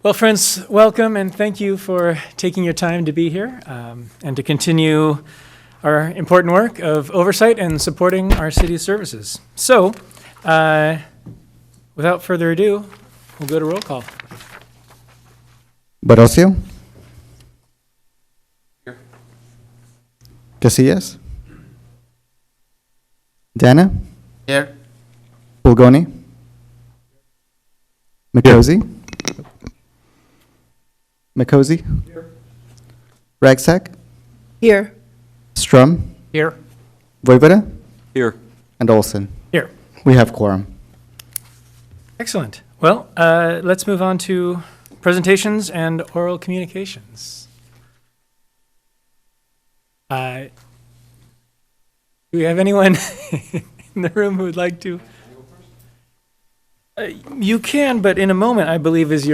Well, friends, welcome and thank you for taking your time to be here and to continue our important work of oversight and supporting our city's services. So, without further ado, we'll go to roll call. Barocio? Here. Casillas? Dana? Here. Pulgoni? Mikosi? Mikosi? Here. Ragsack? Here. Strum? Here. Voivoda? Here. And Olson? Here. We have quorum. Excellent. Well, let's move on to presentations and oral communications. Do we have anyone in the room who would like to? You can, but in a moment, I believe, is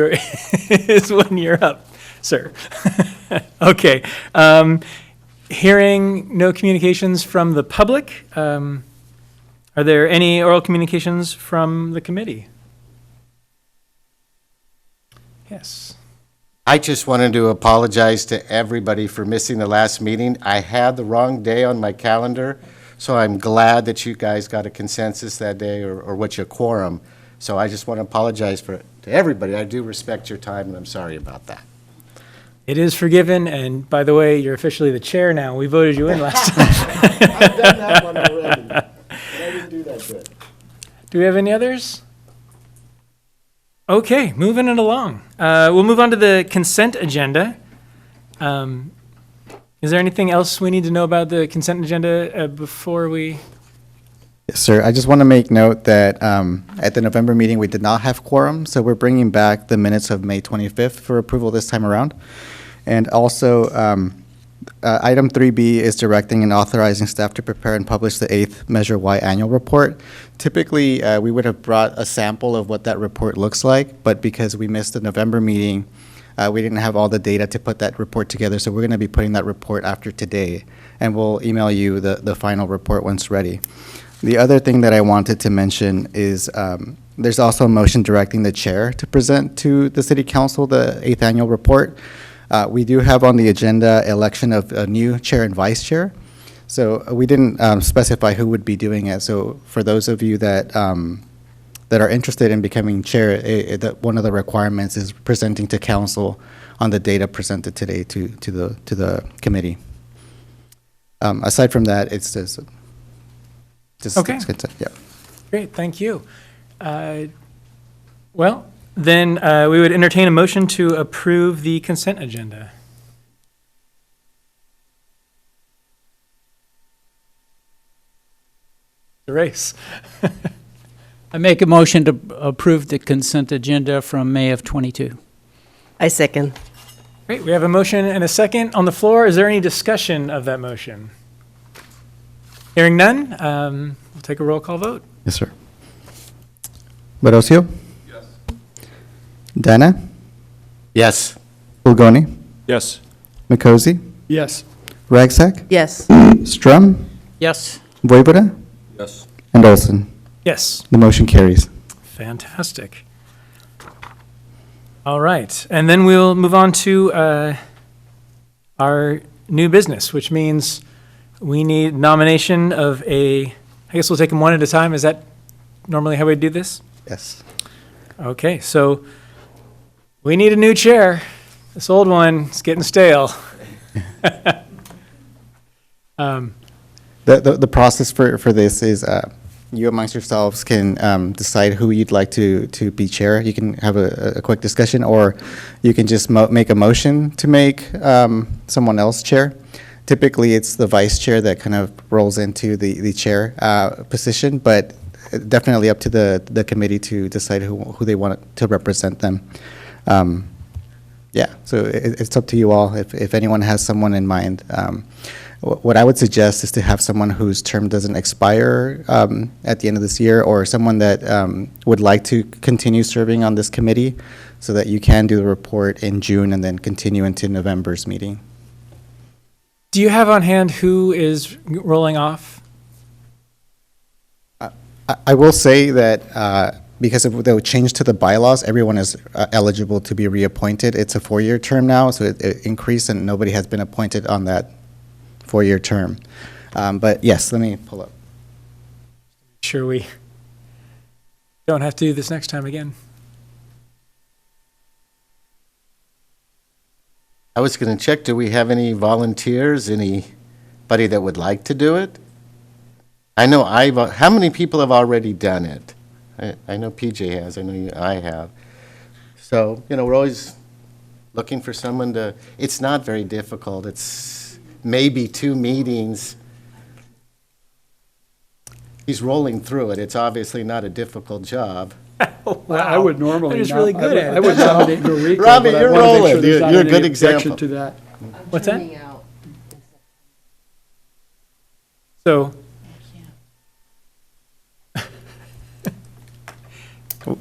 when you're up, sir. Okay. Hearing no communications from the public, are there any oral communications from the committee? Yes. I just wanted to apologize to everybody for missing the last meeting. I had the wrong day on my calendar, so I'm glad that you guys got a consensus that day or what your quorum. So I just want to apologize to everybody. I do respect your time, and I'm sorry about that. It is forgiven, and by the way, you're officially the chair now. We voted you in last time. I've done that one already. I didn't do that good. Do we have any others? Okay, moving it along. We'll move on to the consent agenda. Is there anything else we need to know about the consent agenda before we? Yes, sir. I just want to make note that at the November meeting, we did not have quorum, so we're bringing back the minutes of May 25th for approval this time around. And also, item 3B is directing and authorizing staff to prepare and publish the 8th Measure Y annual report. Typically, we would have brought a sample of what that report looks like, but because we missed the November meeting, we didn't have all the data to put that report together, so we're going to be putting that report after today, and we'll email you the final report once ready. The other thing that I wanted to mention is there's also a motion directing the chair to present to the city council the 8th annual report. We do have on the agenda election of a new chair and vice chair. So we didn't specify who would be doing it. So for those of you that that are interested in becoming chair, one of the requirements is presenting to council on the data presented today to the committee. Aside from that, it's just Okay. Yeah. Great, thank you. Well, then we would entertain a motion to approve the consent agenda. The race. I make a motion to approve the consent agenda from May of '22. I second. Great, we have a motion and a second on the floor. Is there any discussion of that motion? Hearing none, we'll take a roll call vote. Yes, sir. Barocio? Yes. Dana? Yes. Pulgoni? Yes. Mikosi? Yes. Ragsack? Yes. Strum? Yes. Voivoda? Yes. And Olson? Yes. The motion carries. Fantastic. All right, and then we'll move on to our new business, which means we need nomination of I guess we'll take them one at a time. Is that normally how we do this? Yes. Okay, so we need a new chair. This old one is getting stale. The process for this is you amongst yourselves can decide who you'd like to be chair. You can have a quick discussion, or you can just make a motion to make someone else chair. Typically, it's the vice chair that kind of rolls into the chair position, but definitely up to the committee to decide who they want to represent them. Yeah, so it's up to you all if anyone has someone in mind. What I would suggest is to have someone whose term doesn't expire at the end of this year, or someone that would like to continue serving on this committee so that you can do the report in June and then continue into November's meeting. Do you have on hand who is rolling off? I will say that because of the change to the bylaws, everyone is eligible to be reappointed. It's a 4-year term now, so it increased, and nobody has been appointed on that 4-year term. But yes, let me pull up. Sure we don't have to do this next time again. I was going to check, do we have any volunteers, anybody that would like to do it? I know how many people have already done it? I know PJ has, I know I have. So, we're always looking for someone to, it's not very difficult. It's maybe 2 meetings. He's rolling through it. It's obviously not a difficult job. Well, I would normally. They're just really good at it. I would nominate Noriko. Robbie, but I you're wanna make rolling. sure there's not You're a any good objection example. to that. What's that? So,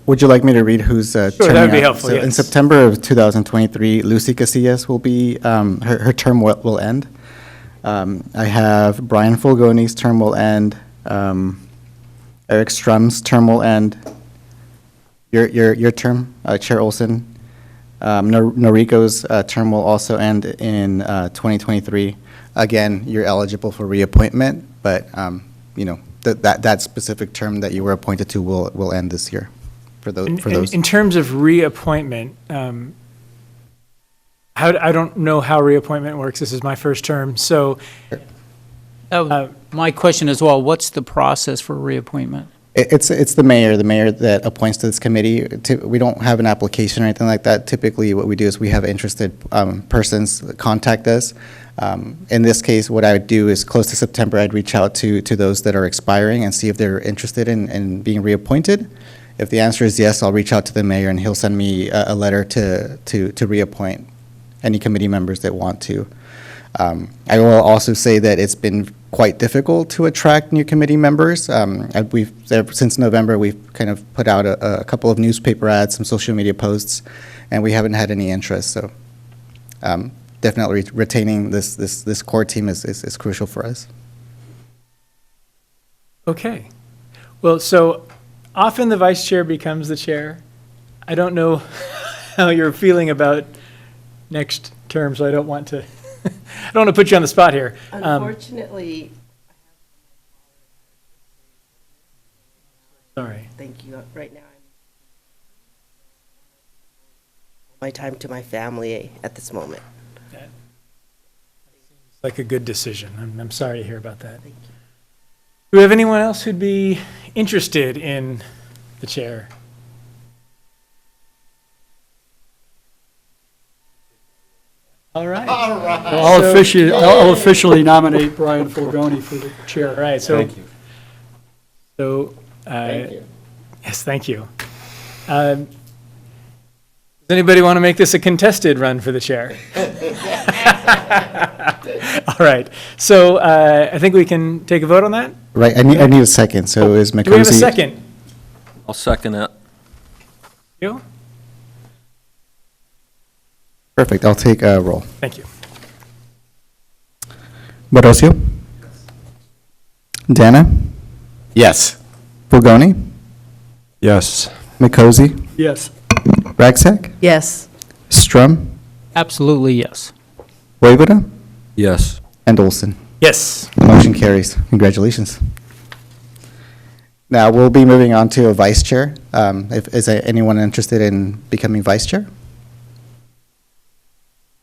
Would you like me to read who's that terming would be out? helpful, So in yes. September of 2023, Lucy Casillas will be, her term will end. I have Brian Fulgoni's term will end. Eric Strum's term will end. Your term, Chair Olson. Noriko's term will also end in 2023. Again, you're eligible for reappointment, but that specific term that you were appointed to will end this year. For those. in terms of reappointment, I don't know how reappointment works. This is my first term, so My question as well, what's the process for reappointment? It's the mayor that appoints to this committee. We don't have an application or anything like that. Typically, what we do is we have interested persons contact us. In this case, what I would do is close to September, I'd reach out to those that are expiring and see if they're interested in being reappointed. If the answer is yes, I'll reach out to the mayor and he'll send me a letter to reappoint any committee members that want to. I will also say that it's been quite difficult to attract new committee members. Since November, we've kind of put out a couple of newspaper ads, some social media posts, and we haven't had any interest. So definitely retaining this core team is crucial for us. okay. Well, so often the vice chair becomes the chair. I don't know how you're feeling about next term, so I don't want to I don't want to put you on the spot here. Unfortunately, Sorry. thank you, right now, my time to my family at this moment. It's like a good decision. I'm sorry to hear about that. Thank you. Do we have anyone else who'd be interested in the chair? All right. I'll officially nominate Brian Fulgoni for the chair. All right, so. Thank you. So, Thank you. yes, thank you. Does anybody want to make this a contested run for the chair? All right, so I think we can take a vote on that. Right, I need a second, so is McCosy? Do we have a second? I'll second it. You? Perfect, I'll take a roll. Thank you. Barocio? Dana? Yes. Fulgoni? Yes. McCosy? Yes. Ragsack? Yes, Strum? Absolutely, yes. Voivoda? Yes. And Olson. Yes. Motion carries. Congratulations. Now, we'll be moving on to a vice chair. Is there anyone interested in becoming vice chair?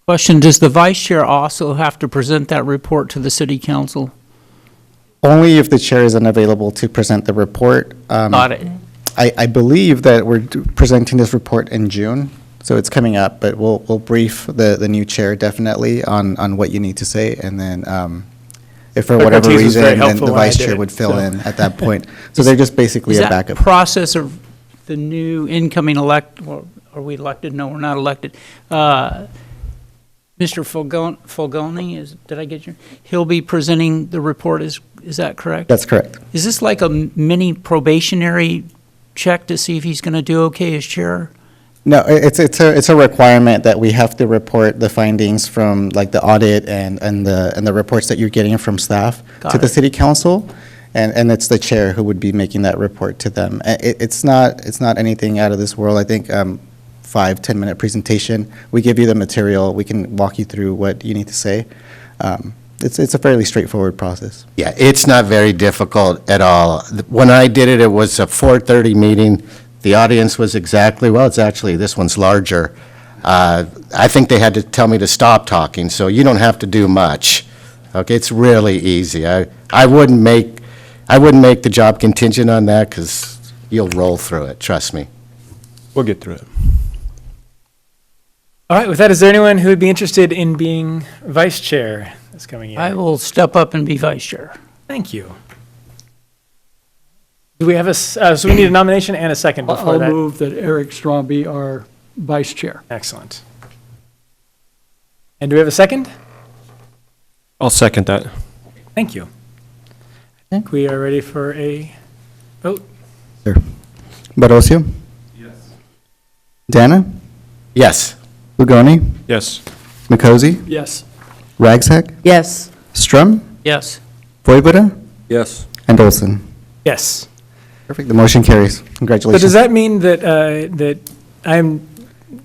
Question, does the vice chair also have to present that report to the city council? Only if the chair is unavailable to present the report. Got it. I believe that we're presenting this report in June, so it's coming up, but we'll brief the new chair definitely on what you need to say, and then if for whatever Expertise was very reason, then helpful the when I vice did chair it, would fill so. in at that point. So they're just basically Is a that backup. process of the new incoming well, are we elected? No, we're not elected. Mr. Fulgoni, did I get your, he'll be presenting the report, is that correct? That's correct. Is this like a mini probationary check to see if he's going to do okay as chair? No, it's a requirement that we have to report the findings from like the audit and the reports that you're getting from staff Got to the it. city council. and it's the chair who would be making that report to them. It's not anything out of this world. I think 5-10 minute presentation. We give you the material. We can walk you through what you need to say. It's a fairly straightforward process. Yeah, it's not very difficult at all. When I did it, it was a 4:30 meeting. The audience was exactly, well, it's actually, this one's larger. I think they had to tell me to stop talking, so you don't have to do much. Okay, it's really easy. I wouldn't make the job contingent on that, because you'll roll through it, trust me. We'll get through it. All right, with that, is there anyone who would be interested in being vice chair this coming year? I will step up and be vice chair. Thank you. Do we have so we need a nomination and a second before I'll that? move that Eric Strong be our vice chair. Excellent. And do we have a second? I'll second that. Thank you. I think we are ready for a vote. Sure. Barocio? Yes. Dana? Yes. Lugoni? Yes. Mikosi? Yes. Ragsack? Yes. Strum? Yes. Voivoda? Yes. And Olson? Yes. Perfect. The motion carries. So Congratulations. does that mean that I'm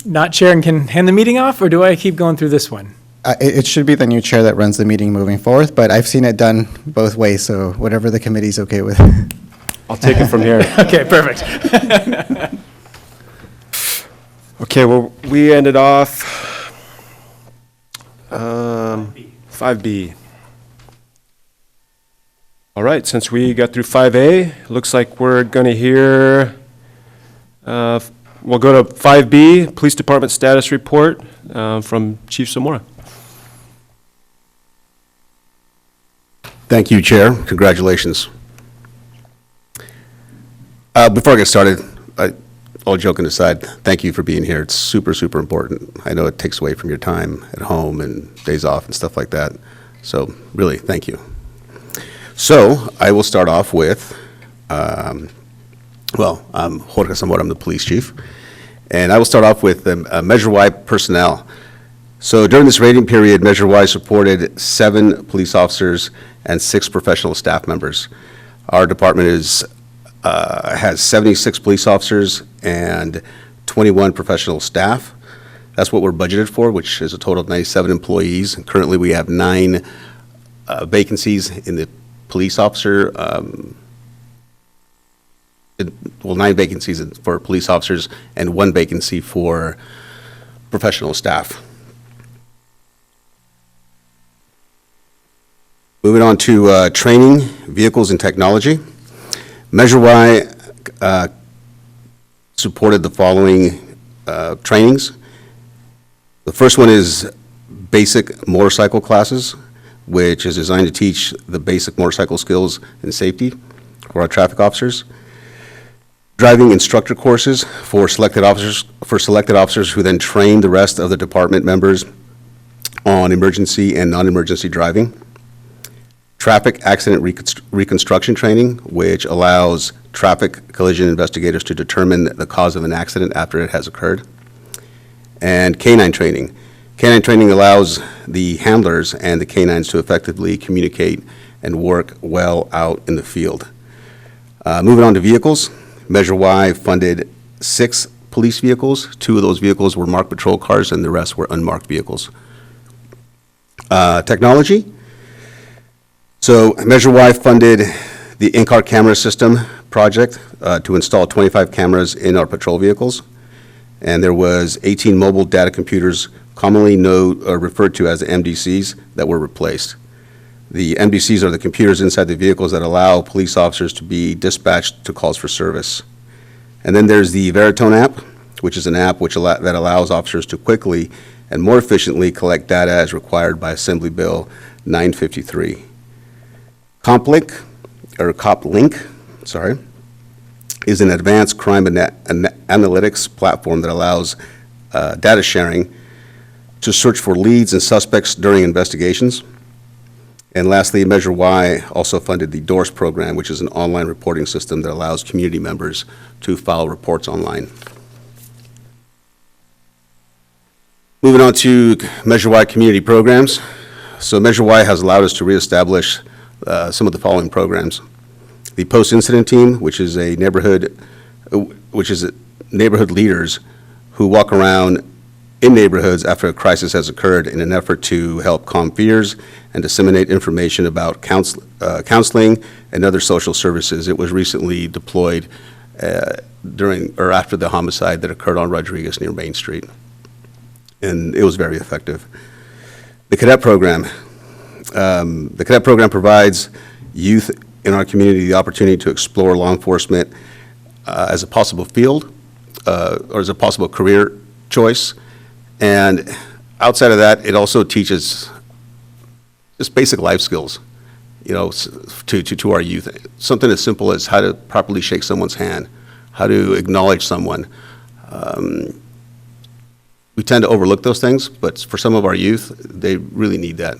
not chair and can hand the meeting off, or do I keep going through this one? It should be the new chair that runs the meeting moving forth, but I've seen it done both ways, so whatever the committee's okay with. I'll take it from here. Okay, perfect. Okay, well, we ended off 5B. All right, since we got through 5A, looks like we're going to hear, we'll go to 5B, Police Department Status Report from Chief Zamora. Thank you, Chair. Congratulations. Before I get started, all joking aside, thank you for being here. It's super, super important. I know it takes away from your time at home and days off and stuff like that. So really, thank you. So I will start off with, I'm Jorge Zamora, I'm the police chief. And I will start off with Measure Y personnel. So during this rating period, Measure Y supported 7 police officers and 6 professional staff members. Our department has 76 police officers and 21 professional staff. That's what we're budgeted for, which is a total of 97 employees. And currently, we have 9 vacancies in the police officer, 9 vacancies for police officers and 1 vacancy for professional staff. Moving on to training, vehicles, and technology. Measure Y supported the following trainings. The first one is basic motorcycle classes, which is designed to teach the basic motorcycle skills and safety for our traffic officers. Driving instructor courses for selected officers who then train the rest of the department members on emergency and non-emergency driving. Traffic accident reconstruction training, which allows traffic collision investigators to determine the cause of an accident after it has occurred. And canine training. Canine training allows the handlers and the canines to effectively communicate and work well out in the field. Moving on to vehicles, Measure Y funded 6 police vehicles. 2 of those vehicles were marked patrol cars and the rest were unmarked vehicles. Technology. So Measure Y funded the in-car camera system project to install 25 cameras in our patrol vehicles. And there was 18 mobile data computers, commonly referred to as the MDCs, that were replaced. The MDCs are the computers inside the vehicles that allow police officers to be dispatched to calls for service. And then there's the Veritone app, which is an app that allows officers to quickly and more efficiently collect data as required by Assembly Bill 953. COPLINK, is an advanced crime analytics platform that allows data sharing to search for leads and suspects during investigations. And lastly, Measure Y also funded the DOORS program, which is an online reporting system that allows community members to file reports online. Moving on to Measure Y community programs. So Measure Y has allowed us to reestablish some of the following programs. The post-incident team, which is neighborhood leaders who walk around in neighborhoods after a crisis has occurred in an effort to help calm fears and disseminate information about counseling and other social services. It was recently deployed during or after the homicide that occurred on Rodriguez near Main Street, and it was very effective. The cadet program. The cadet program provides youth in our community the opportunity to explore law enforcement as a possible field or as a possible career choice. And outside of that, it also teaches just basic life skills, to our youth. Something as simple as how to properly shake someone's hand, how to acknowledge someone. We tend to overlook those things, but for some of our youth, they really need that.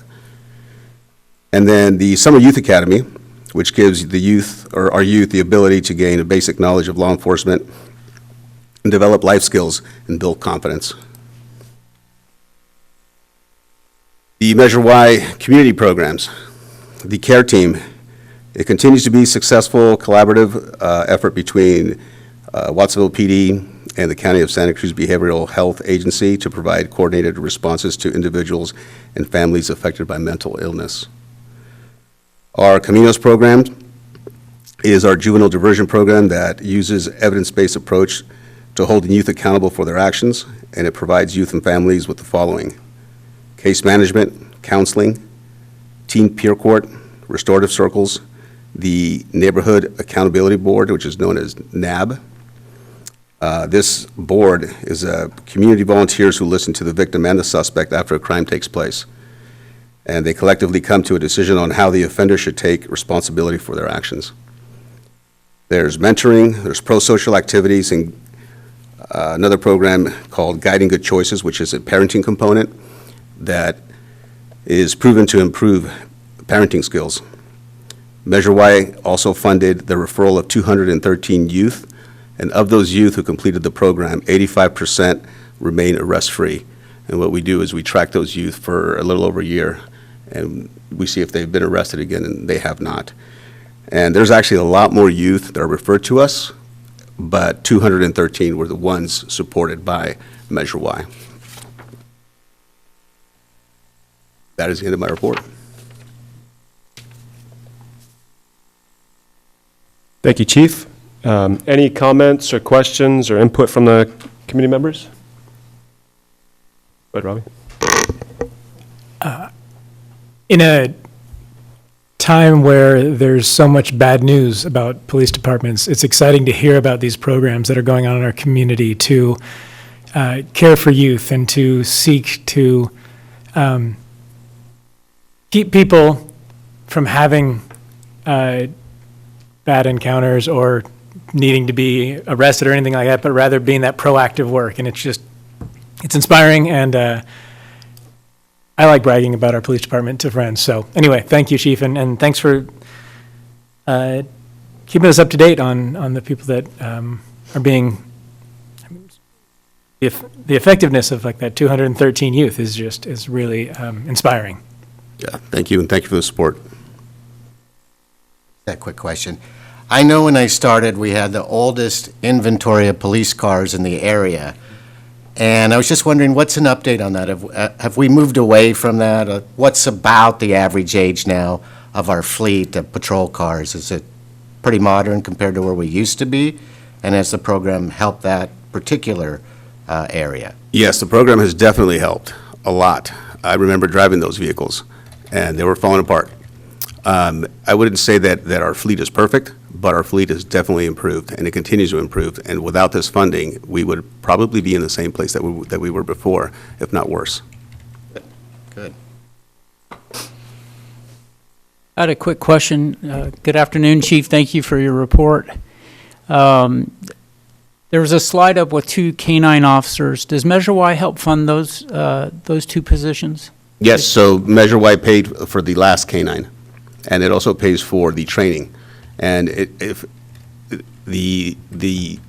And then the Summer Youth Academy, which gives the youth, or our youth, the ability to gain a basic knowledge of law enforcement and develop life skills and build confidence. The Measure Y community programs. The CARE team, it continues to be a successful collaborative effort between Watsonville PD and the County of Santa Cruz Behavioral Health Agency to provide coordinated responses to individuals and families affected by mental illness. Our Caminos program is our juvenile diversion program that uses evidence-based approach to holding youth accountable for their actions, and it provides youth and families with the following: case management, counseling, teen peer court, restorative circles, the Neighborhood Accountability Board, which is known as NAB. This board is community volunteers who listen to the victim and the suspect after a crime takes place. And they collectively come to a decision on how the offender should take responsibility for their actions. There's mentoring, there's pro-social activities, and another program called Guiding Good Choices, which is a parenting component that is proven to improve parenting skills. Measure Y also funded the referral of 213 youth, and of those youth who completed the program, 85% remain arrest-free. And what we do is we track those youth for a little over a year, and we see if they've been arrested again, and they have not. And there's actually a lot more youth that are referred to us, but 213 were the ones supported by Measure Y. That is the end of my report. Thank you, Chief. Any comments or questions or input from the committee members? Go ahead, Robbie. In a time where there's so much bad news about police departments, it's exciting to hear about these programs that are going on in our community to care for youth and to seek to keep people from having bad encounters or needing to be arrested or anything like that, but rather being that proactive work. And it's inspiring, and I like bragging about our police department to friends. So anyway, thank you, Chief, and thanks for keeping us up to date on the people that are being, the effectiveness of like that 213 youth is really inspiring. Yeah, thank you, and thank you for the support. That quick question. I know when I started, we had the oldest inventory of police cars in the area. And I was just wondering, what's an update on that? Have we moved away from that? What's about the average age now of our fleet of patrol cars? Is it pretty modern compared to where we used to be? And has the program helped that particular area? Yes, the program has definitely helped a lot. I remember driving those vehicles, and they were falling apart. I wouldn't say that our fleet is perfect, but our fleet has definitely improved, and it continues to improve. And without this funding, we would probably be in the same place that we were before, if not worse. Good. I had a quick question. Good afternoon, Chief. Thank you for your report. There was a slide up with 2 K-9 officers. Does Measure Y help fund those 2 positions? Yes, so Measure Y paid for the last K-9, and it also pays for the training. And if the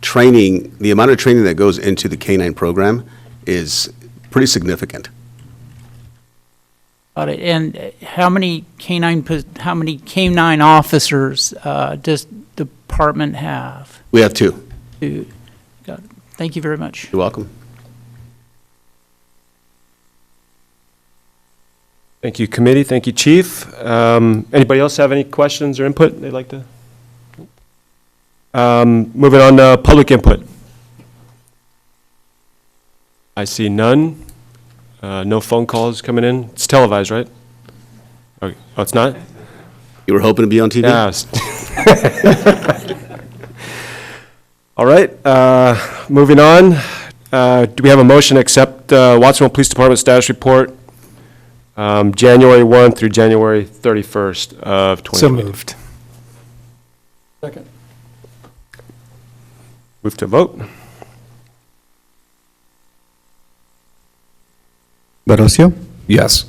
training, the amount of training that goes into the K-9 program is pretty significant. Got it. And how many K-9 officers does the department have? We have two. Got it. Thank you very much. You're welcome. Thank you, committee. Thank you, chief. Anybody else have any questions or input they'd like to? Moving on to public input. I see none. No phone calls coming in. It's televised, right? Oh, it's not? You were hoping to be on TV? Yes. All right, moving on. Do we have a motion to accept Watsonville Police Department status report, January 1 through January 31st of 2020? So moved. Second. Move to vote. Barocio? Yes.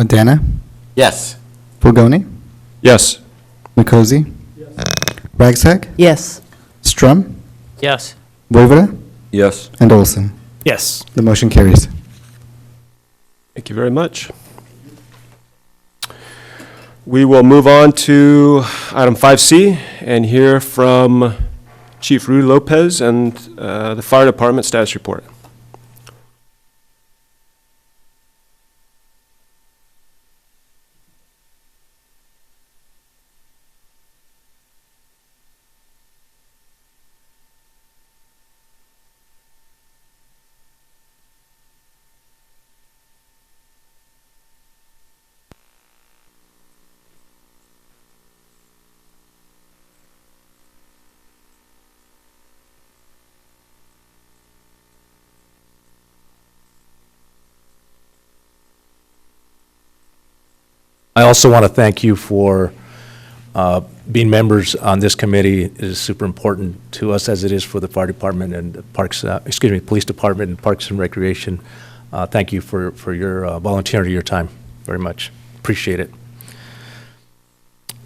Dana? Yes. Fulgoni? Yes. Mikosi? Ragsack? Yes. Strum? Yes. Voivoda? Yes. And Olson. Yes. The motion carries. Thank you very much. We will move on to item 5C and hear from Chief Rudy Lopez and the Fire Department status report. I also want to thank you for being members on this committee. It is super important to us as it is for the fire department and parks, police department and parks and recreation. Thank you for your volunteering your time very much. Appreciate it.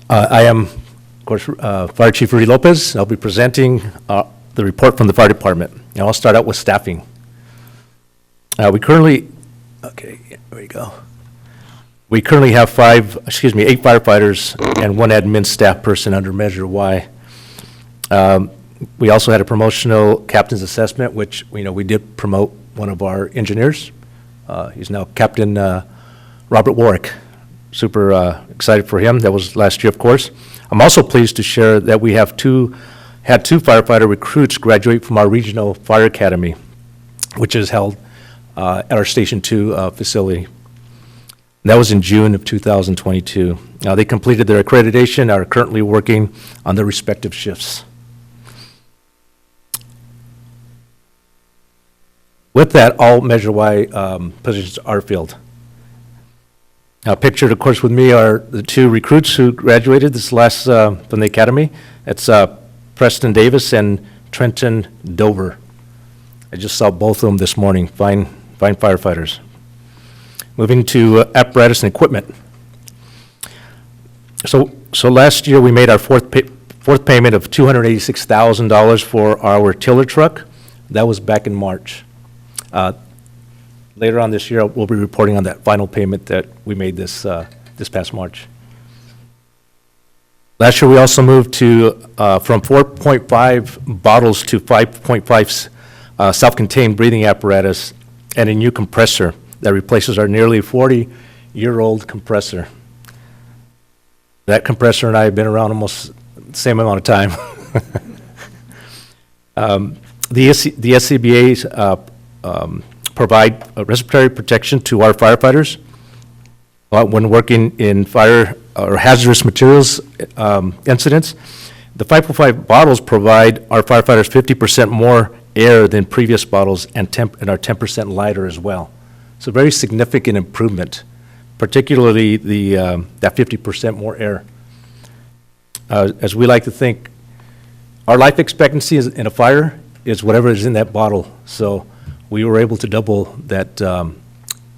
I am, of course, Fire Chief Rudy Lopez. I'll be presenting the report from the fire department. And I'll start out with staffing. We currently, okay, there we go. We currently have 8 firefighters and 1 admin staff person under Measure Y. We also had a promotional captain's assessment, which we did promote one of our engineers. He's now Captain Robert Warwick. Super excited for him. That was last year, of course. I'm also pleased to share that we have had two firefighter recruits graduate from our regional fire academy, which is held at our Station 2 facility. That was in June of 2022. Now, they completed their accreditation, are currently working on their respective shifts. With that, all Measure Y positions are filled. Now, pictured, of course, with me are the 2 recruits who graduated this last from the academy. It's Preston Davis and Trenton Dover. I just saw both of them this morning. Fine firefighters. Moving to apparatus and equipment. So last year we made our fourth payment of $286,000 for our tiller truck. That was back in March. Later on this year, we'll be reporting on that final payment that we made this past March. Last year we also moved to from 4.5 bottles to 5.5 self-contained breathing apparatus and a new compressor that replaces our nearly 40-year-old compressor. That compressor and I have been around almost the same amount of time. The SCBA's provide respiratory protection to our firefighters when working in fire or hazardous materials incidents. The 5.5 bottles provide our firefighters 50% more air than previous bottles and are 10% lighter as well. It's a very significant improvement, particularly that 50% more air. As we like to think, our life expectancy in a fire is whatever is in that bottle. So we were able to double that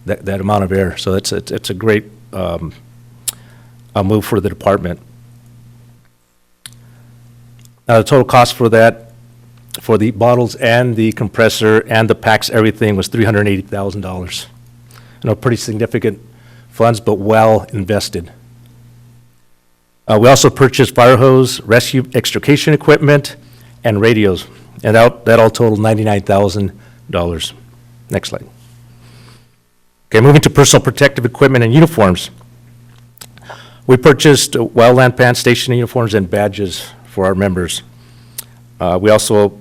that amount of air. So it's a great move for the department. Now, the total cost for that, for the bottles and the compressor and the packs, everything was $380,000. pretty significant funds, but well invested. We also purchased fire hose, rescue extrication equipment, and radios, and that all totaled $99,000. Next slide. Okay, moving to personal protective equipment and uniforms. We purchased wildland pants, station uniforms, and badges for our members. We also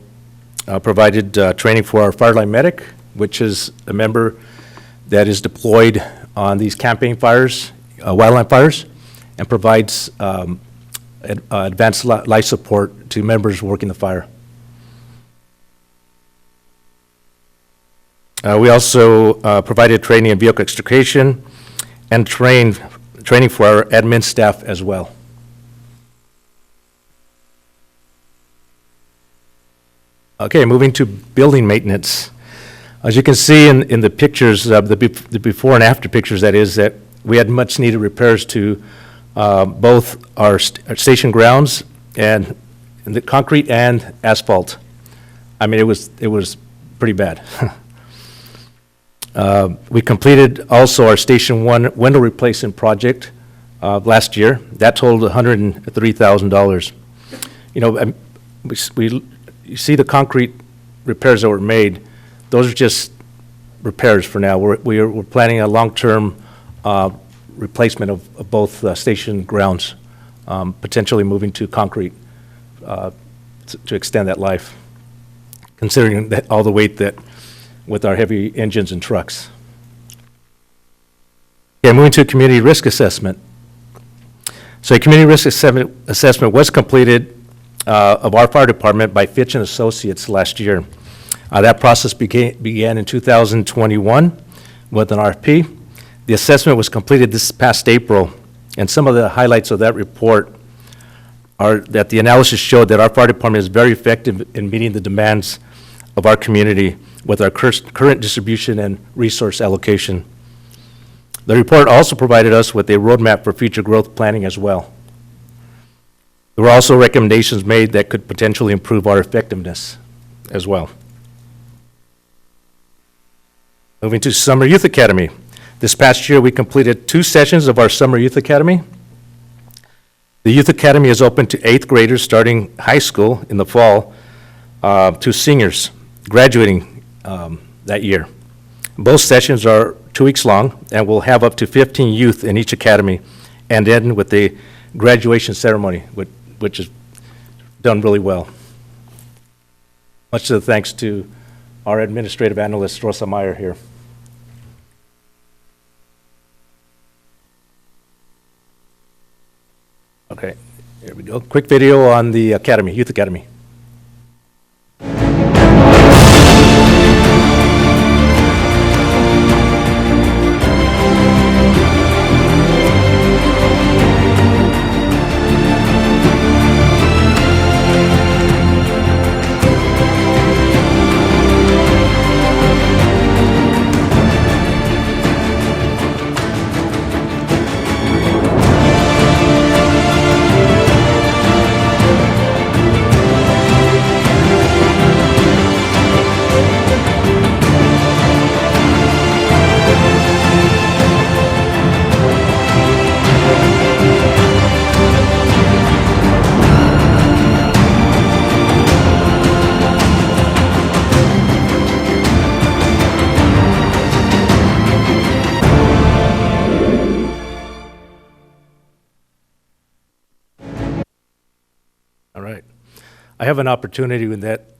provided training for our fireline medic, which is a member that is deployed on these campaign fires, wildland fires, and provides advanced life support to members working the fire. We also provided training in vehicle extrication and training for our admin staff as well. Okay, moving to building maintenance. As you can see in the pictures, the before and after pictures, that is, that we had much needed repairs to both our station grounds and the concrete and asphalt. I mean, it was pretty bad. We completed also our Station 1 window replacement project last year. That totaled $103,000. You know, you see the concrete repairs that were made. Those are just repairs for now. We're planning a long-term replacement of both station grounds, potentially moving to concrete to extend that life, considering that all the weight that with our heavy engines and trucks. Okay, moving to community risk assessment. So a community risk assessment was completed of our fire department by Fitch and Associates last year. That process began in 2021 with an RFP. The assessment was completed this past April, and some of the highlights of that report are that the analysis showed that our fire department is very effective in meeting the demands of our community with our current distribution and resource allocation. The report also provided us with a roadmap for future growth planning as well. There were also recommendations made that could potentially improve our effectiveness as well. Moving to Summer Youth Academy. This past year, we completed 2 sessions of our Summer Youth Academy. The Youth Academy is open to 8th graders starting high school in the fall to seniors graduating that year. Both sessions are 2 weeks long and will have up to 15 youth in each academy and end with a graduation ceremony, which is done really well. Much to the thanks to our administrative analyst, Rosa Meyer here. Okay, here we go. Quick video on the academy, Youth Academy. All right. I have an opportunity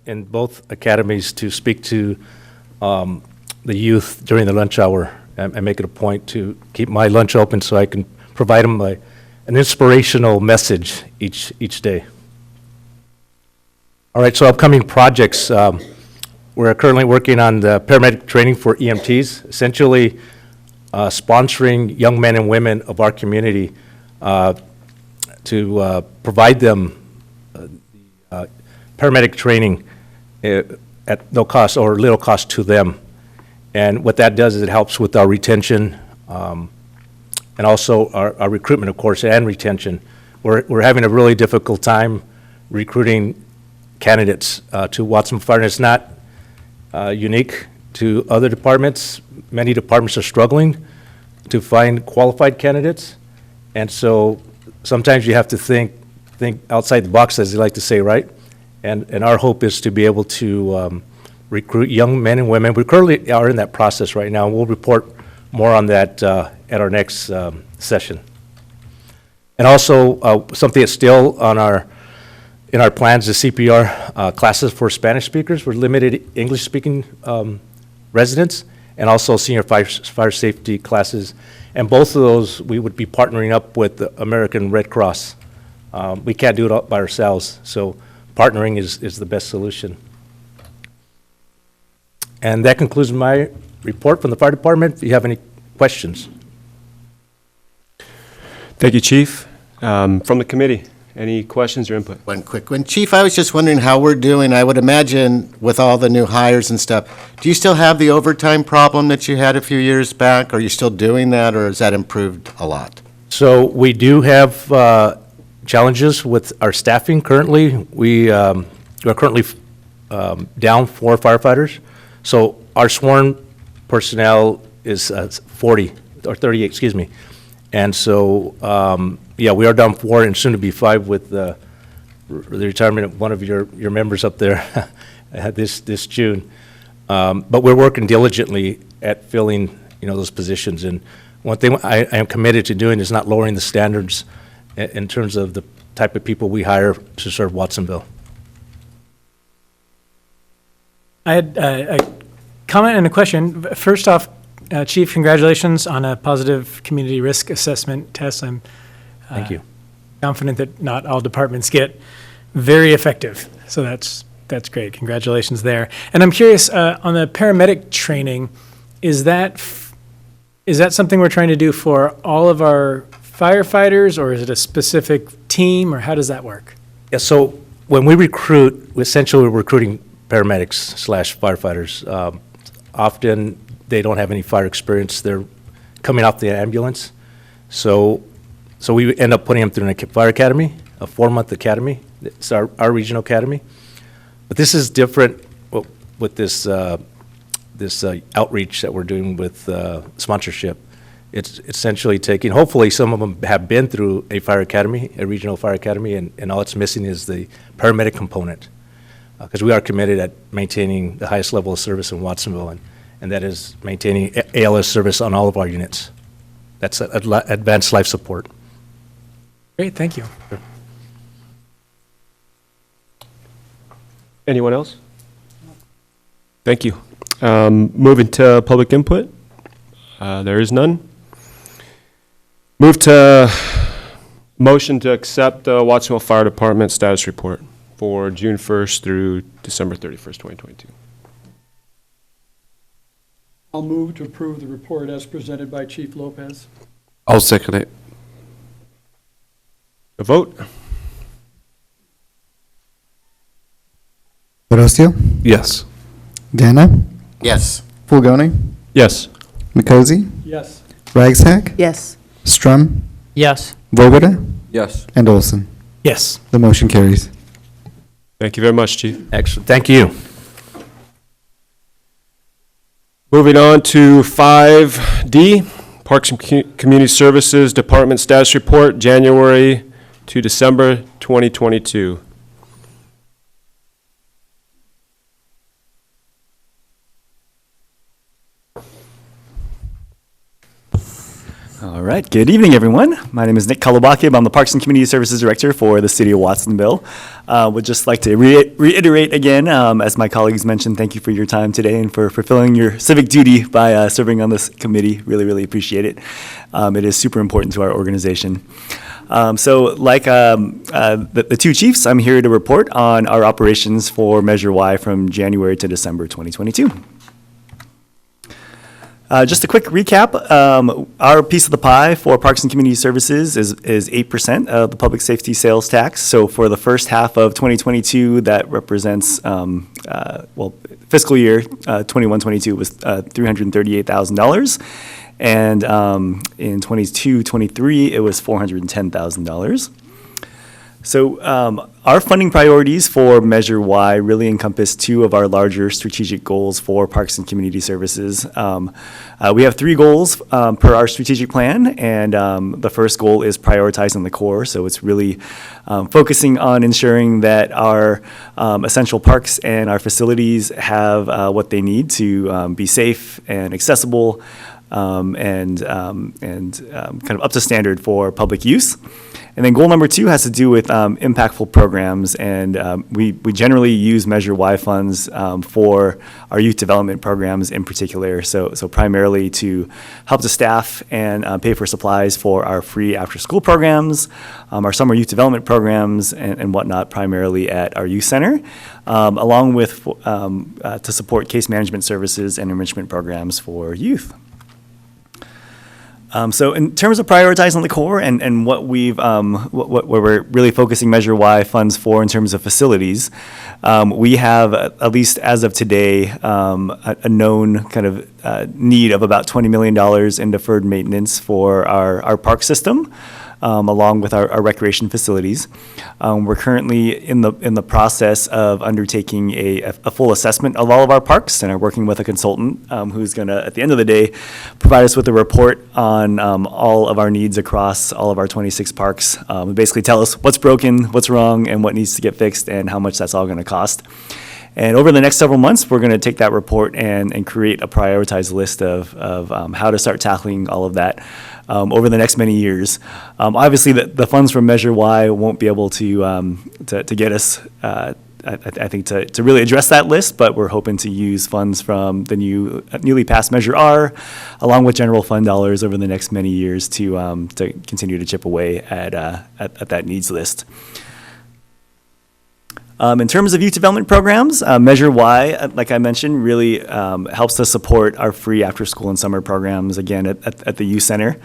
in both academies to speak to the youth during the lunch hour and make it a point to keep my lunch open so I can provide them an inspirational message each day. All right, so upcoming projects. We're currently working on the paramedic training for EMTs, essentially sponsoring young men and women of our community to provide them paramedic training at no cost or little cost to them. And what that does is it helps with our retention and also our recruitment, of course, and retention. We're having a really difficult time recruiting candidates to Watson Fire, and it's not unique to other departments. Many departments are struggling to find qualified candidates. And so sometimes you have to think outside the box, as they like to say, right? And our hope is to be able to recruit young men and women. We currently are in that process right now, and we'll report more on that at our next session. And also, something that's still in our plans is CPR classes for Spanish speakers. We're limited English-speaking residents, and also senior fire safety classes. And both of those, we would be partnering up with the American Red Cross. We can't do it all by ourselves, so partnering is the best solution. And that concludes my report from the fire department. If you have any questions. Thank you, Chief. From the committee, any questions or input? One quick one. Chief, I was just wondering how we're doing. I would imagine with all the new hires and stuff, do you still have the overtime problem that you had a few years back? Are you still doing that, or has that improved a lot? So we do have challenges with our staffing currently. We are currently down 4 firefighters. So our sworn personnel is 40, or 38, excuse me. And so, yeah, we are down 4 and soon to be 5 with the retirement of one of your members up there this June. But we're working diligently at filling, those positions. And one thing I am committed to doing is not lowering the standards in terms of the type of people we hire to serve Watsonville. I had a comment and a question. First off, Chief, congratulations on a positive community risk assessment test. I'm Thank you. confident that not all departments get very effective. So that's great. Congratulations there. And I'm curious, on the paramedic training, is that something we're trying to do for all of our firefighters, or is it a specific team, or how does that work? Yeah, so when we recruit, essentially we're recruiting paramedics / firefighters. Often they don't have any fire experience. They're coming off the ambulance. So we end up putting them through a fire academy, a 4-month academy. It's our regional academy. But this is different with this outreach that we're doing with sponsorship. It's essentially taking, hopefully some of them have been through a fire academy, a regional fire academy, and all it's missing is the paramedic component. Because we are committed at maintaining the highest level of service in Watsonville, and that is maintaining ALS service on all of our units. That's advanced life support. Great, thank you. Sure. Anyone else? Thank you. Moving to public input. There is none. Move to motion to accept the Watsonville Fire Department status report for June 1st through December 31st, 2022. I'll move to approve the report as presented by Chief Lopez. I'll second it. A vote? Barocio, Yes. Dana, Yes. Fulgoni, Yes. Mikosi, Yes. Ragshack, Yes. Strum, Yes. Vogoda, Yes. and Olson. Yes. The motion carries. Thank you very much, Chief. Excellent, thank you. Moving on to 5D, Parks and Community Services Department Status Report, January to December 2022. All right. Good evening, everyone. My name is Nick Kalobakib. I'm the Parks and Community Services Director for the City of Watsonville. Would just like to reiterate again, as my colleagues mentioned, thank you for your time today and for fulfilling your civic duty by serving on this committee. Really, really appreciate it. It is super important to our organization. So like the two chiefs, I'm here to report on our operations for Measure Y from January to December 2022. Just a quick recap, our piece of the pie for Parks and Community Services is 8% of the public safety sales tax. So for the first half of 2022, that represents, fiscal year 21-22 was $338,000. And in 22-23, it was $410,000. So our funding priorities for Measure Y really encompass two of our larger strategic goals for Parks and Community Services. We have three goals per our strategic plan, and the first goal is prioritizing the core. So it's really focusing on ensuring that our essential parks and our facilities have what they need to be safe and accessible and kind of up to standard for public use. And then goal number two has to do with impactful programs, and we generally use Measure Y funds for our youth development programs in particular. So primarily to help the staff and pay for supplies for our free after-school programs, our summer youth development programs, and whatnot, primarily at our youth center, along with to support case management services and enrichment programs for youth. So in terms of prioritizing the core and what what we're really focusing Measure Y funds for in terms of facilities, we have, at least as of today, a known kind of need of about $20 million in deferred maintenance for our park system, along with our recreation facilities. We're currently in the process of undertaking a full assessment of all of our parks and are working with a consultant who's going to, at the end of the day, provide us with a report on all of our needs across all of our 26 parks. Basically tell us what's broken, what's wrong, and what needs to get fixed, and how much that's all going to cost. And over the next several months, we're going to take that report and create a prioritized list of how to start tackling all of that over the next many years. Obviously, the funds from Measure Y won't be able to get us, I think, to really address that list, but we're hoping to use funds from the newly passed Measure R, along with general fund dollars over the next many years to continue to chip away at that needs list. In terms of youth development programs, Measure Y, like I mentioned, really helps to support our free after-school and summer programs, again, at the youth center.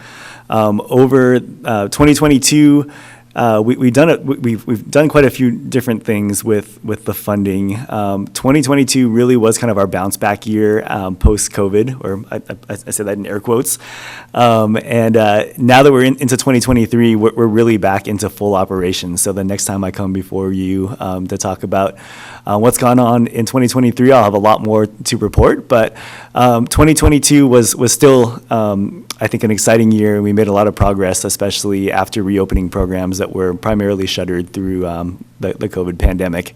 Over 2022, we've done quite a few different things with the funding. 2022 really was kind of our bounce back year post-COVID, or I say that in air quotes. And now that we're into 2023, we're really back into full operations. So the next time I come before you to talk about what's gone on in 2023, I'll have a lot more to report. But 2022 was still, I think, an exciting year. We made a lot of progress, especially after reopening programs that were primarily shuttered through the COVID pandemic.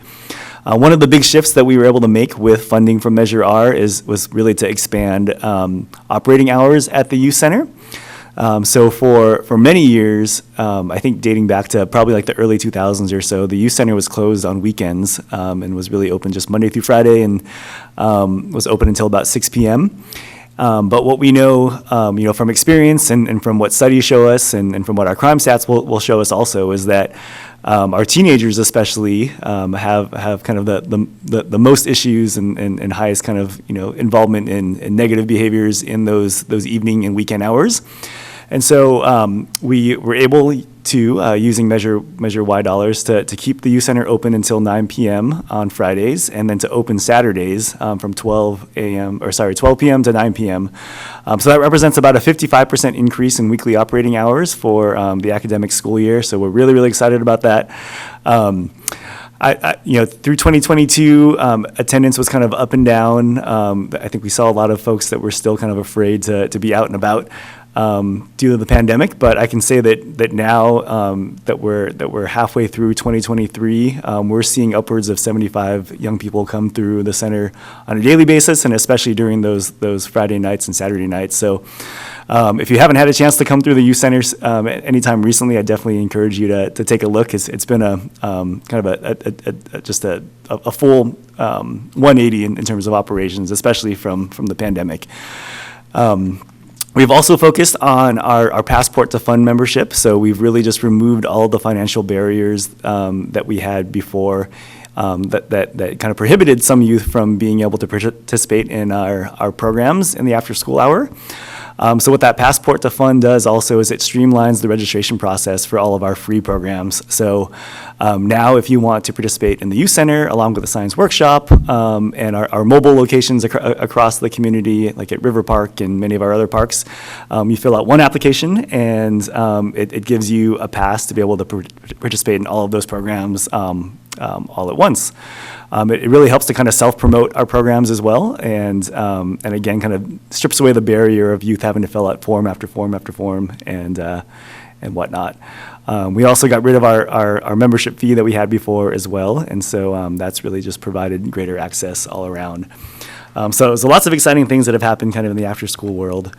One of the big shifts that we were able to make with funding from Measure R was really to expand operating hours at the youth center. So for many years, I think dating back to probably like the early 2000s or so, the youth center was closed on weekends and was really open just Monday through Friday, and was open until about 6 p.m. But what we know, from experience and from what studies show us and from what our crime stats will show us also, is that our teenagers especially have kind of the most issues and highest kind of involvement in negative behaviors in those evening and weekend hours. And so we were able to, using Measure Y dollars, to keep the youth center open until 9 p.m. on Fridays, and then to open Saturdays from 12 p.m. to 9 p.m. So that represents about a 55% increase in weekly operating hours for the academic school year. So we're really, really excited about that. Through 2022, attendance was kind of up and down. I think we saw a lot of folks that were still kind of afraid to be out and about due to the pandemic. But I can say that now that we're halfway through 2023, we're seeing upwards of 75 young people come through the center on a daily basis, and especially during those Friday nights and Saturday nights. So if you haven't had a chance to come through the youth centers anytime recently, I definitely encourage you to take a look. It's been a kind of just a full 180 in terms of operations, especially from the pandemic. We've also focused on our Passport to Fund membership. So we've really just removed all of the financial barriers that we had before that kind of prohibited some youth from being able to participate in our programs in the after-school hour. So what that Passport to Fun does also is it streamlines the registration process for all of our free programs. So now if you want to participate in the youth center along with the science workshop and our mobile locations across the community, like at River Park and many of our other parks, you fill out one application and it gives you a pass to be able to participate in all of those programs all at once. It really helps to kind of self-promote our programs as well, and again, kind of strips away the barrier of youth having to fill out form after form after form and whatnot. We also got rid of our membership fee that we had before as well, and so that's really just provided greater access all around. So lots of exciting things that have happened kind of in the after-school world.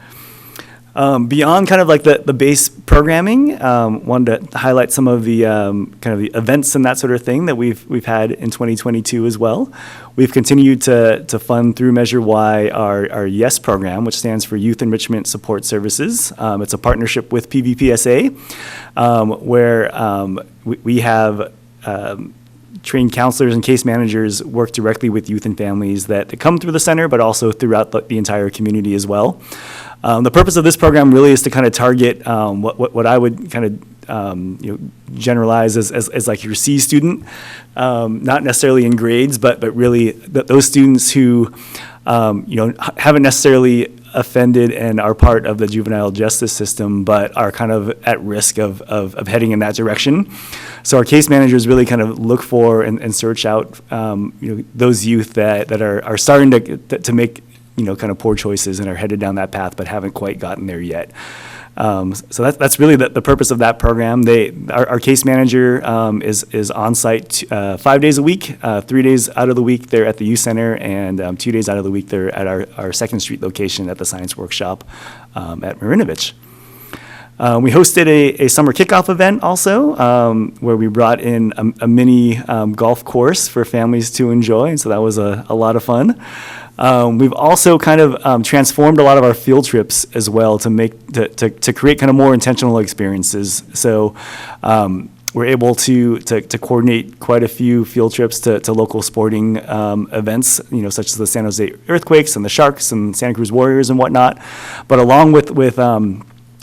Beyond kind of like the base programming, wanted to highlight some of the kind of the events and that sort of thing that we've had in 2022 as well. We've continued to fund through Measure Y our YES program, which stands for Youth Enrichment Support Services. It's a partnership with PVPSA, where we have trained counselors and case managers work directly with youth and families that come through the center, but also throughout the entire community as well. The purpose of this program really is to kind of target what I would kind of generalize as like your C student, not necessarily in grades, but really those students who haven't necessarily offended and are part of the juvenile justice system, but are kind of at risk of heading in that direction. So our case managers really kind of look for and search out those youth that are starting to make kind of poor choices and are headed down that path, but haven't quite gotten there yet. So that's really the purpose of that program. Our case manager is on site 5 days a week, 3 days out of the week they're at the youth center, and 2 days out of the week they're at our 2nd Street location at the science workshop at Marinovich. We hosted a summer kickoff event also, where we brought in a mini golf course for families to enjoy, and so that was a lot of fun. We've also kind of transformed a lot of our field trips as well to create kind of more intentional experiences. So we're able to coordinate quite a few field trips to local sporting events, such as the San Jose Earthquakes and the Sharks and Santa Cruz Warriors and whatnot. But along with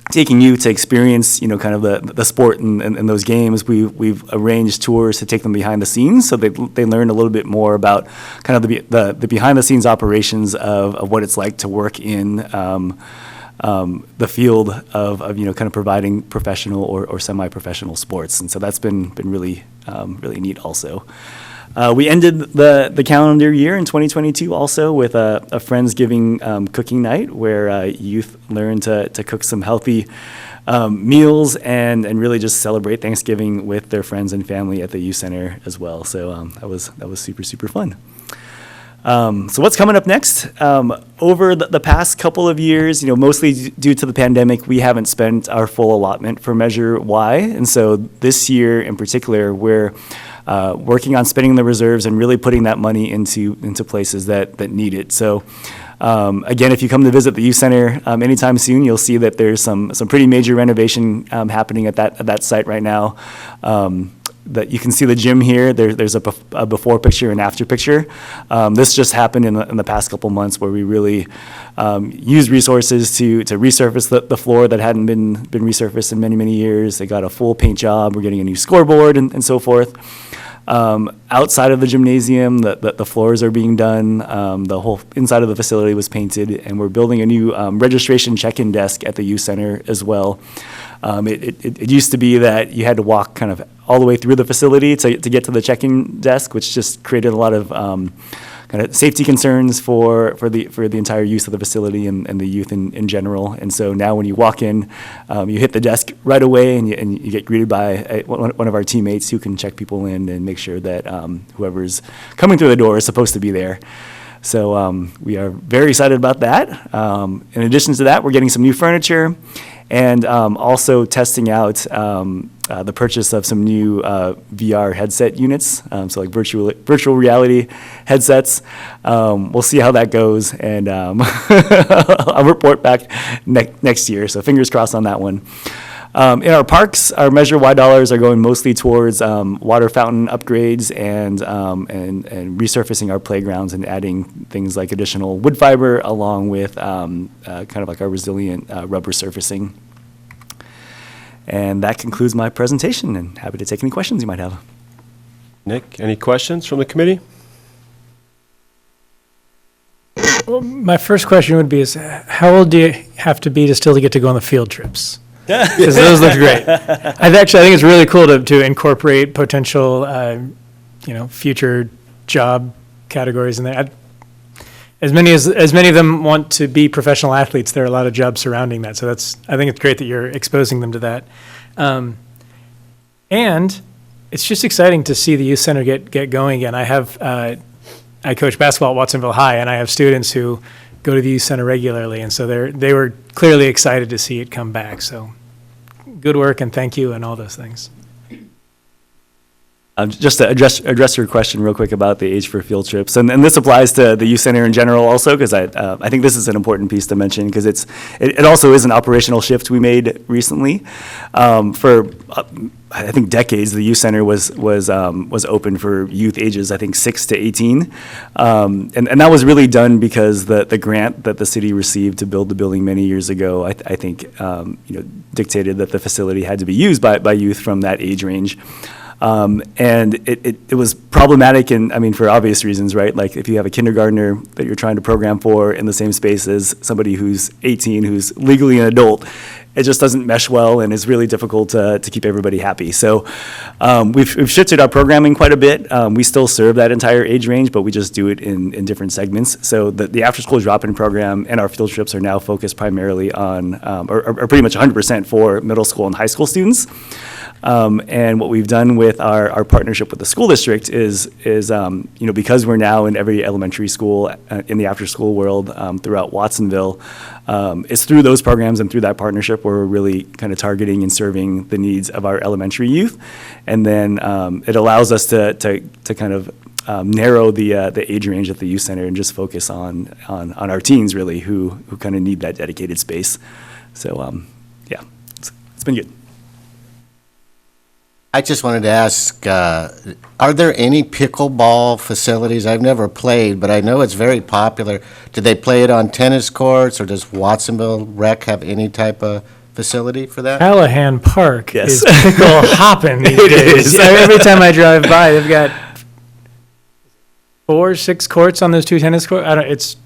taking you to experience, kind of the sport and those games, we've arranged tours to take them behind the scenes, so they learn a little bit more about kind of the behind the scenes operations of what it's like to work in the field of kind of providing professional or semi-professional sports, and so that's been really really neat also. We ended the calendar year in 2022 also with a Friendsgiving cooking night where youth learn to cook some healthy meals and really just celebrate Thanksgiving with their friends and family at the youth center as well. So that was super, super fun. So what's coming up next? Over the past couple of years, mostly due to the pandemic, we haven't spent our full allotment for Measure Y. And so this year in particular, we're working on spending the reserves and really putting that money into places that need it. So again, if you come to visit the youth center anytime soon, you'll see that there's some pretty major renovation happening at that site right now. That you can see the gym here. There's a before picture and after picture. This just happened in the past couple months where we really used resources to resurface the floor that hadn't been resurfaced in many years. They got a full paint job. We're getting a new scoreboard and so forth. Outside of the gymnasium, the floors are being done. The whole inside of the facility was painted, and we're building a new registration check-in desk at the youth center as well. It used to be that you had to walk kind of all the way through the facility to get to the check-in desk, which just created a lot of kind of safety concerns for the entire use of the facility and the youth in general. And so now when you walk in, you hit the desk right away, and you get greeted by one of our teammates who can check people in and make sure that whoever's coming through the door is supposed to be there. So we are very excited about that. In addition to that, we're getting some new furniture and also testing out the purchase of some new VR headset units, so like virtual reality headsets. We'll see how that goes, and I'll report back next year, so fingers crossed on that one. In our parks, our Measure Y dollars are going mostly towards water fountain upgrades and resurfacing our playgrounds and adding things like additional wood fiber along with kind of like our resilient rubber surfacing. And that concludes my presentation, and happy to take any questions you might have. Nick, any questions from the committee? Well, my first question would be how old do you have to be to still get to go on the field trips? Because those look great. I think it's really cool to incorporate potential, future job categories in there. As many of them want to be professional athletes, there are a lot of jobs surrounding that. So I think it's great that you're exposing them to that. And it's just exciting to see the youth center get going again. I coach basketball at Watsonville High, and I have students who go to the youth center regularly, and so they were clearly excited to see it come back. So good work and thank you and all those things. Just to address your question real quick about the age for field trips, and this applies to the youth center in general also, because I think this is an important piece to mention, because it also is an operational shift we made recently. For I think decades, the youth center was open for youth ages, I think 6 to 18, and that was really done because the grant that the city received to build the building many years ago, I think dictated that the facility had to be used by youth from that age range. And it was problematic, and for obvious reasons, right? Like if you have a kindergartner that you're trying to program for in the same space as somebody who's 18, who's legally an adult, it just doesn't mesh well, and it's really difficult to keep everybody happy. So we've shifted our programming quite a bit. We still serve that entire age range, but we just do it in different segments. So the after-school drop-in program and our field trips are now focused primarily on, or pretty much 100% for middle school and high school students. And what we've done with our partnership with the school district is because we're now in every elementary school in the after-school world throughout Watsonville, it's through those programs and through that partnership where we're really kind of targeting and serving the needs of our elementary youth. And then it allows us to kind of narrow the age range at the youth center and just focus on our teens really who kind of need that dedicated space. So yeah, it's been good. I just wanted to ask, are there any pickleball facilities? I've never played, but I know it's very popular. Do they play it on tennis courts, or does Watsonville Rec have any type of facility for that? Callahan Park Yes. is pickle hopping these It days. is. Every time I drive by, they've got 4 or 6 courts on those 2 tennis courts.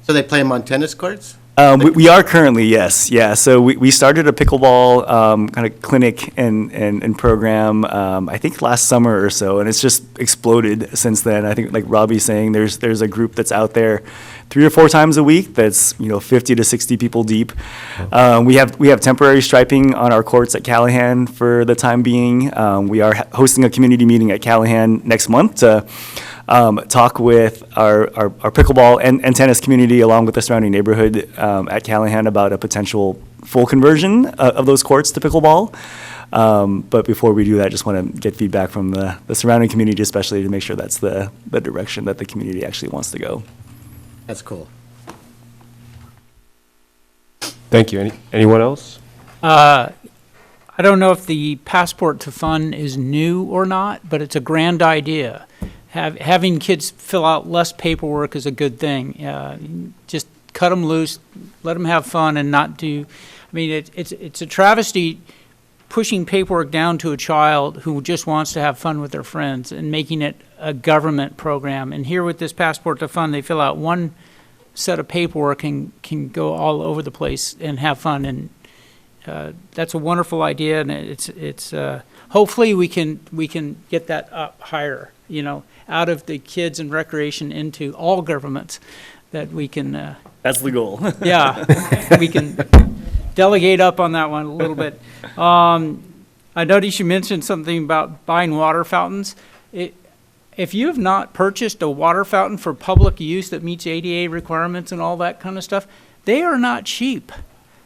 So they play them on tennis courts? We are currently, yes. Yeah. So we started a pickleball kind of clinic and program, I think last summer or so, and it's just exploded since then. I think like Robbie's saying, there's a group that's out there 3 or 4 times a week that's 50 to 60 people deep. We have temporary striping on our courts at Callahan for the time being. We are hosting a community meeting at Callahan next month to talk with our pickleball and tennis community along with the surrounding neighborhood at Callahan about a potential full conversion of those courts to pickleball. But before we do that, I just want to get feedback from the surrounding community, especially to make sure that's the direction that the community actually wants to go. That's cool. Thank you. Anyone else? I don't know if the passport to fun is new or not, but it's a grand idea. Having kids fill out less paperwork is a good thing. Just cut them loose, let them have fun, and not do. I mean, it's a travesty pushing paperwork down to a child who just wants to have fun with their friends and making it a government program. And here with this passport to fun, they fill out one set of paperwork and can go all over the place and have fun. And that's a wonderful idea, and it's hopefully we can get that up higher. Out of the kids and recreation into all governments, that we can. That's the goal. Yeah, we can delegate up on that one a little bit. I noticed you mentioned something about buying water fountains. If you have not purchased a water fountain for public use that meets ADA requirements and all that kind of stuff, they are not cheap.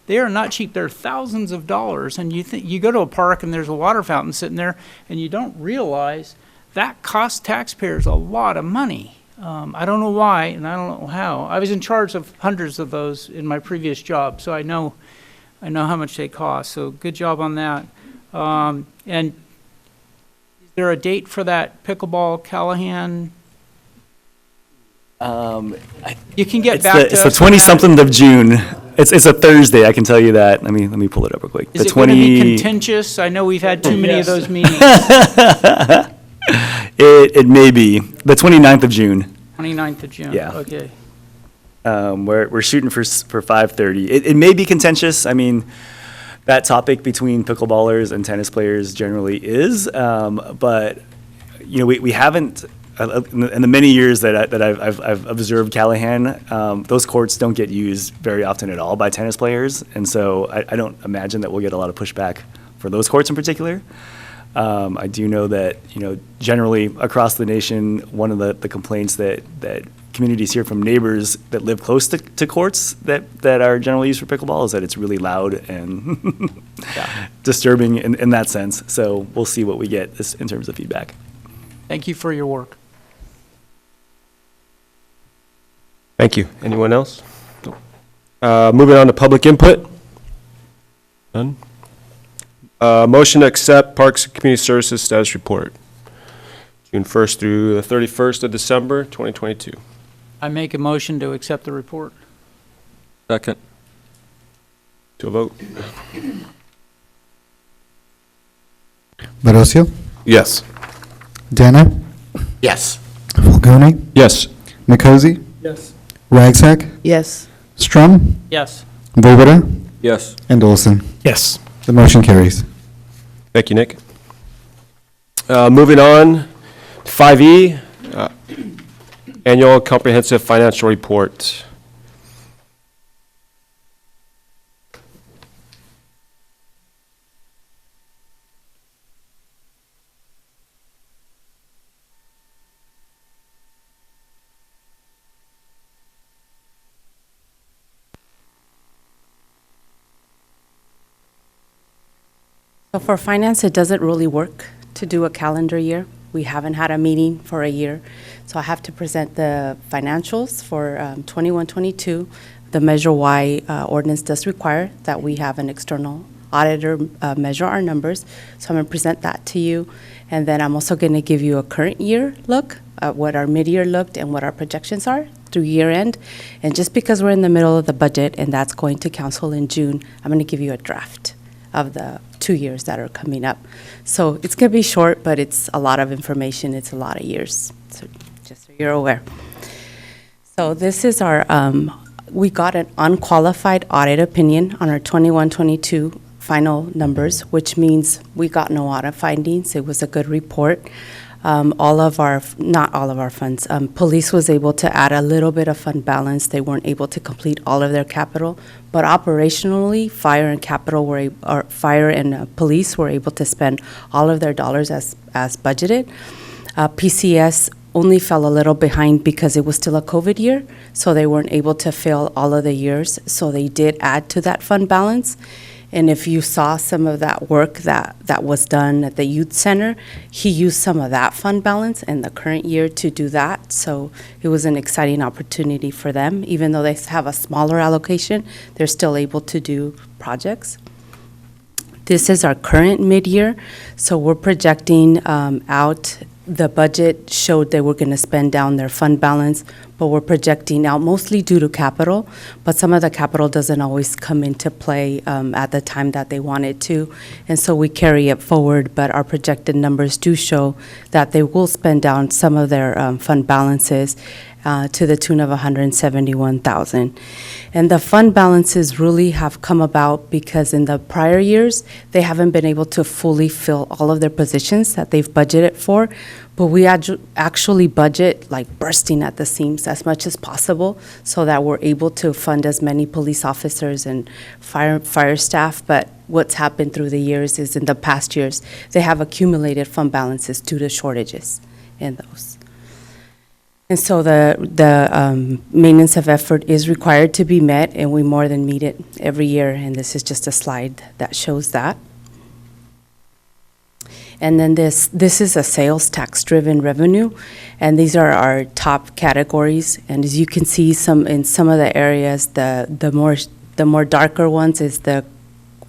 They are not cheap. They're thousands of dollars. And you go to a park and there's a water fountain sitting there, and you don't realize that costs taxpayers a lot of money. I don't know why, and I don't know how. I was in charge of hundreds of those in my previous job, so I know I know how much they cost, so good job on that. And is there a date for that pickleball Callahan? You can get back to us. It's the on that. 20-something of June. It's a Thursday, I can tell you that. Let me pull it up real quick. Is it going to be contentious? I know we've had too many of those meetings. It may be, the 29th of June. 29th of June. Yeah. Okay. We're shooting for 5:30. It may be contentious. I mean, that topic between pickleballers and tennis players generally is, but you know, we haven't in the many years that I've observed Callahan, those courts don't get used very often at all by tennis players, and so I don't imagine that we'll get a lot of pushback for those courts in particular. I do know that, you know, generally across the nation, one of the complaints that communities hear from neighbors that live close to courts that are generally used for pickleball is that it's really loud and disturbing in that sense. So we'll see what we get in terms of feedback. Thank you for your work. Thank you. Anyone else? Moving on to public input. None? Motion to accept Parks and Community Services status report, June 1st through the 31st of December, 2022. I make a motion to accept the report. Second. To a vote? Barocio, Yes. Dana, Yes. Fulgoni, Yes. Nikosi, Yes. Ragsack, Yes. Strum, Yes. Voivoda, Yes. and Olson. Yes. The motion carries. Thank you, Nick. Moving on, 5E, Annual Comprehensive Financial Report. So for finance, it doesn't really work to do a calendar year. We haven't had a meeting for a year. So I have to present the financials for 21-22. The Measure Y ordinance does require that we have an external auditor measure our numbers. So I'm going to present that to you. And then I'm also going to give you a current year look at what our mid-year looked and what our projections are through year end. And just because we're in the middle of the budget and that's going to council in June, I'm going to give you a draft of the 2 years that are coming up. So it's going to be short, but it's a lot of information. It's a lot of years. So just so you're aware. So this is our, we got an unqualified audit opinion on our 21-22 final numbers, which means we got no audit findings. It was a good report. All of our, not all of our funds, police was able to add a little bit of fund balance. They weren't able to complete all of their capital, but operationally, fire and capital were, fire and police were able to spend all of their dollars as budgeted. PCS only fell a little behind because it was still a COVID year, so they weren't able to fill all of the years. So they did add to that fund balance. And if you saw some of that work that was done at the youth center, he used some of that fund balance in the current year to do that. So it was an exciting opportunity for them. Even though they have a smaller allocation, they're still able to do projects. This is our current mid-year. So we're projecting out. The budget showed they were going to spend down their fund balance, but we're projecting out mostly due to capital, but some of the capital doesn't always come into play at the time that they want it to, and so we carry it forward, but our projected numbers do show that they will spend down some of their fund balances to the tune of $171,000. And the fund balances really have come about because in the prior years, they haven't been able to fully fill all of their positions that they've budgeted for, but we actually budget like bursting at the seams as much as possible so that we're able to fund as many police officers and fire staff. But what's happened through the years is in the past years, they have accumulated fund balances due to shortages in those. And so the maintenance of effort is required to be met, and we more than meet it every year, and this is just a slide that shows that. And then this is a sales tax-driven revenue, and these are our top categories. And as you can see, in some of the areas, the more darker ones is the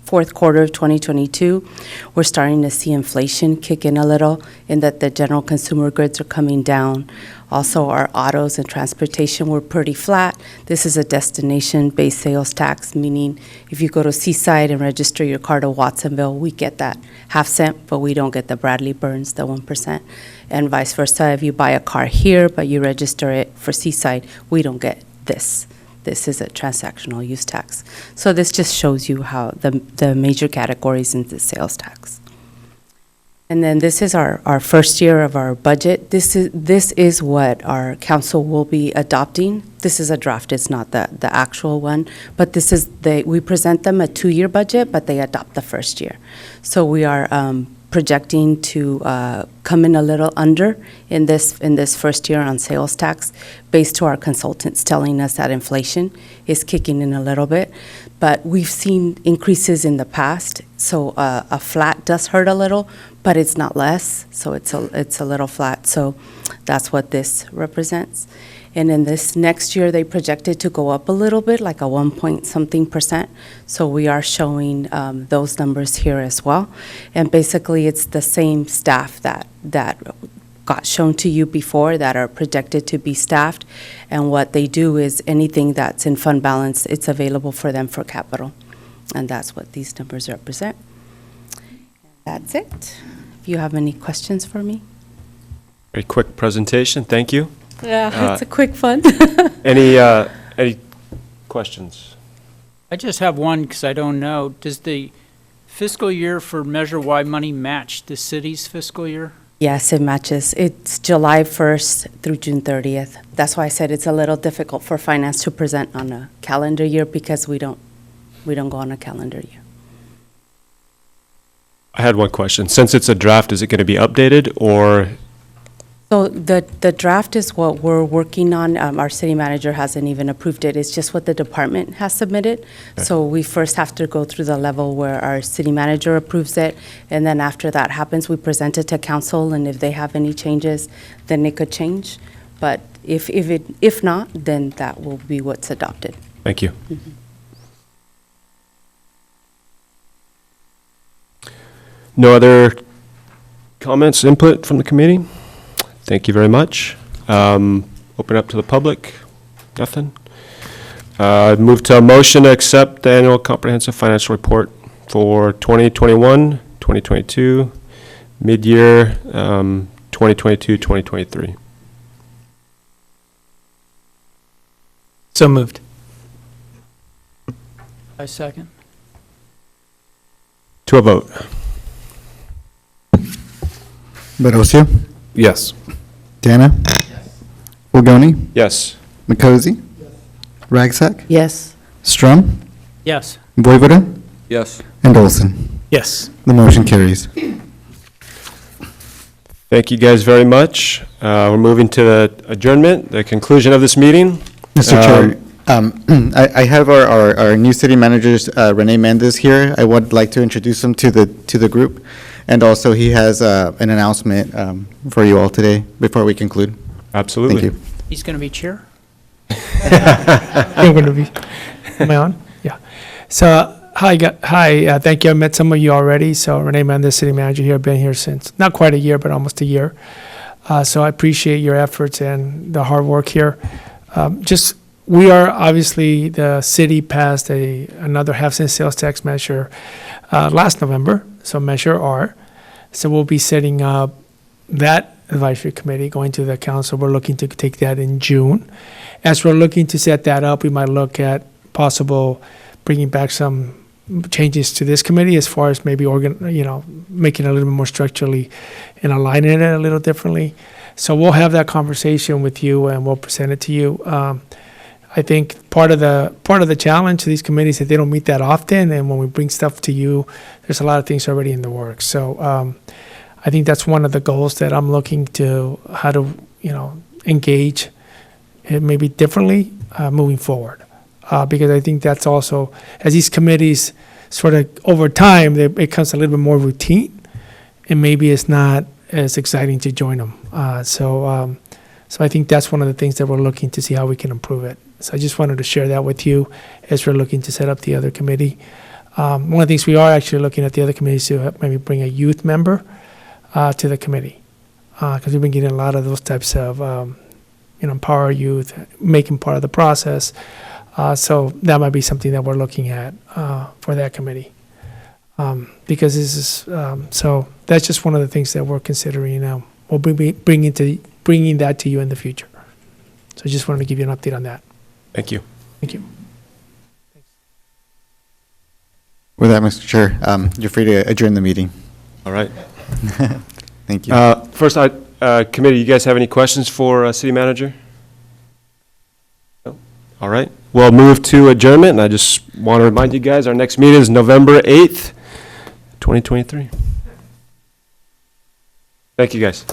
fourth quarter of 2022, we're starting to see inflation kick in a little, in that the general consumer goods are coming down. Also, our autos and transportation were pretty flat. This is a destination-based sales tax, meaning if you go to Seaside and register your car to Watsonville, we get that half cent, but we don't get the Bradley Burns, the 1%. And vice versa, if you buy a car here, but you register it for Seaside, we don't get this. This is a transactional use tax. So this just shows you how the major categories in the sales tax. And then this is our first year of our budget. This is what our council will be adopting. This is a draft, it's not the actual one, but this is, we present them a 2-year budget, but they adopt the first year. So we are projecting to come in a little under in this first year on sales tax, based to our consultants telling us that inflation is kicking in a little bit. But we've seen increases in the past, so a flat does hurt a little, but it's not less, so it's a little flat. So that's what this represents. And in this next year, they projected to go up a little bit, like a 1-point-something%. So we are showing those numbers here as well. And basically, it's the same staff that got shown to you before that are projected to be staffed. And what they do is anything that's in fund balance, it's available for them for capital. And that's what these numbers represent. That's it. If you have any questions for me. Very quick presentation, thank you. Yeah, it's a quick fun. Any questions? I just have one, because I don't know. Does the fiscal year for Measure Y money match the city's fiscal year? Yes, it matches. It's July 1st through June 30th. That's why I said it's a little difficult for finance to present on a calendar year, because we don't go on a calendar year. I had one question. Since it's a draft, is it going to be updated, or? So the draft is what we're working on. Our city manager hasn't even approved it. It's just what the department has submitted. Okay. So we first have to go through the level where our city manager approves it, and then after that happens, we present it to council, and if they have any changes, then it could change. But if not, then that will be what's adopted. Thank you. Mm-hmm. No other comments, input from the committee? Thank you very much. Open up to the public. Nothing? Move to a motion to accept the annual comprehensive financial report for 2021, 2022, mid-year, 2022, 2023. So moved. I second. To a vote. Barosia? Yes. Dana? Fulgoni? Yes. Makosi? Ragsack? Yes. Strum? Yes. Voivoda? Yes. And Olson. Yes. The motion carries. Thank you guys very much. We're moving to the adjournment, the conclusion of this meeting. Mr. Chair, I have our new city managers, Renee Mendez here. I would like to introduce him to the group. And also, he has an announcement for you all today before we conclude. Absolutely. Thank you. He's going to be chair? I'm going to be, am I on? Yeah. So, hi, thank you. I met some of you already. So Renee Mendez, city manager here, been here since, not quite a year, but almost a year. So I appreciate your efforts and the hard work here. We are, obviously, the city passed another half-cent sales tax measure last November, so Measure R. So we'll be setting up that advisory committee, going to the council. We're looking to take that in June. As we're looking to set that up, we might look at possible bringing back some changes to this committee as far as maybe making it a little bit more structurally and aligning it a little differently. So we'll have that conversation with you, and we'll present it to you. I think part of the challenge to these committees is that they don't meet that often, and when we bring stuff to you, there's a lot of things already in the works. So I think that's one of the goals that I'm looking to, how to engage it maybe differently moving forward, because I think that's also, as these committees sort of over time, it becomes a little bit more routine, and maybe it's not as exciting to join them. So I think that's one of the things that we're looking to see how we can improve it. So I just wanted to share that with you as we're looking to set up the other committee. One of the things we are actually looking at the other committees to maybe bring a youth member to the committee, because we've been getting a lot of those types of, empower youth, making part of the process. So that might be something that we're looking at for that committee. Because this is, so that's just one of the things that we're considering. We'll be bringing that to you in the future. So I just wanted to give you an update on that. Thank you. Thank you. With that, Mr. Chair, you're free to adjourn the meeting. All right. Thank you. First, committee, you guys have any questions for city manager? No? All right. We'll move to adjournment, and I just want to remind you guys, our next meeting is November 8th, 2023. Thank you, guys.